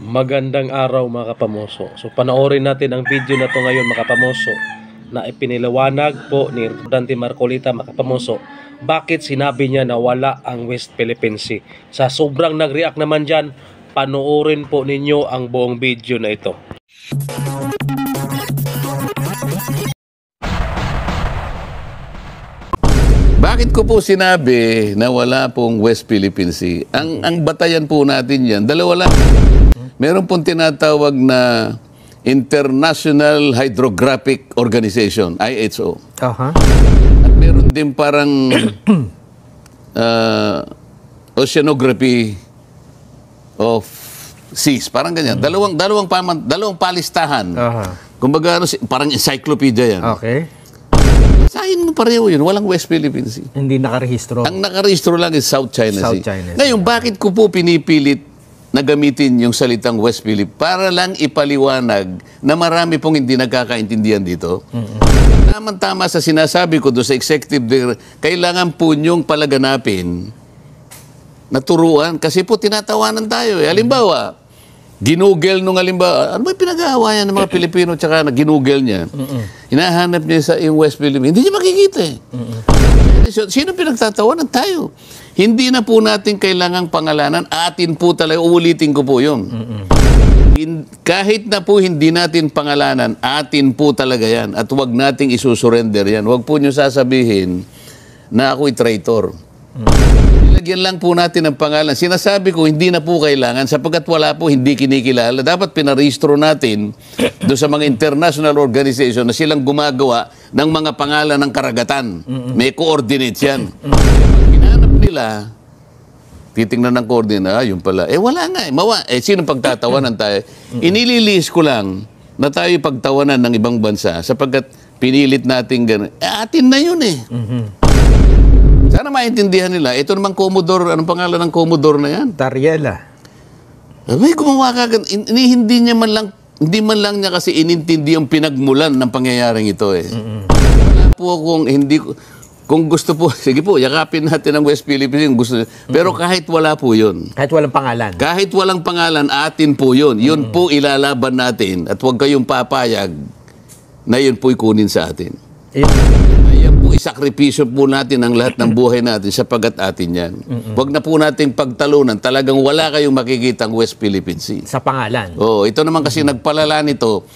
Magandang araw mga kapamoso. So panoorin natin ang video na to ngayon mga kapamoso, na ipiniliwanag po ni Dante Marcolita mga kapamoso bakit sinabi niya na wala ang West Philippine Sea. Sa sobrang nag-react naman dyan, panoorin po ninyo ang buong video na ito. Bakit ko po sinabi na wala pong West Philippine Sea? Ang batayan po natin yan, dalawa lang. Meron pong tinatawag na International Hydrographic Organization, IHO. At meron din parang Oceanography of Seas, parang ganyan. Dalawang palistahan. Kumbaga, parang encyclopedia yan. Okay. Sahin mo pareho yun, walang West Philippine Sea. Hindi nakarehistro. Ang nakarehistro lang is South China Sea. China Sea. Ngayon, bakit ko po pinipilit na gamitin yung salitang West Philippine? Para lang ipaliwanag na marami pong hindi nagkakaintindihan dito. Tama-tama sa sinasabi ko doon sa executive director, kailangan po niyong palaganapin na turuan kasi po tinatawanan tayo. Halimbawa, ginugel nung halimbawa, ano ba pinag-aawayan ng mga Pilipino tsaka na ginugel niya? Hinahanap niya sa yung West Philippine. Hindi niya makikita eh. Sino pinagtatawanan? Tayo. Hindi na po natin kailangang pangalanan. Atin po talaga. Uulitin ko po yun. Kahit na po hindi natin pangalanan, atin po talaga yan. At huwag nating isusurrender yan. Huwag po nyo sasabihin na ako'y traitor. Nilagyan lang po natin ang pangalan. Sinasabi ko, hindi na po kailangan sapagkat wala po, hindi kinikilala. Dapat pinarehistro natin doon sa mga international organization na silang gumagawa ng mga pangalan ng karagatan. May coordinates yan. Pag hinanap nila, titingnan ng coordinate, yun pala. Wala nga eh. Sino pagtatawanan tayo? Inililis ko lang na tayo pagtawanan ng ibang bansa sapagkat pinilit natin gano'n. Atin na yun eh. Sana maintindihan nila. Ito naman Commodore, anong pangalan ng Commodore na yan? Tariela. May gumawa ka, hindi man lang niya kasi inintindi yung pinagmulan ng pangyayaring ito eh. Wala po kung gusto po, sige po, yakapin natin ang West Philippines, gusto. Pero kahit wala po yun. Kahit walang pangalan. Kahit walang pangalan, atin po yun. Yun po ilalaban natin at huwag kayong papayag na yun po'y kunin sa atin. Ayan po, isakripisyo po natin ang lahat ng buhay natin sapagat atin yan. Huwag na po natin pagtalunan. Talagang wala kayong makikitang West Philippine Sea. Sa pangalan. Ito naman kasi nagpalala nito.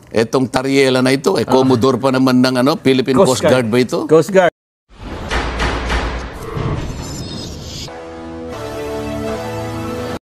Etong Tariela na ito, Commodore pa naman ng Philippine Coast Guard ba ito? Coast Guard.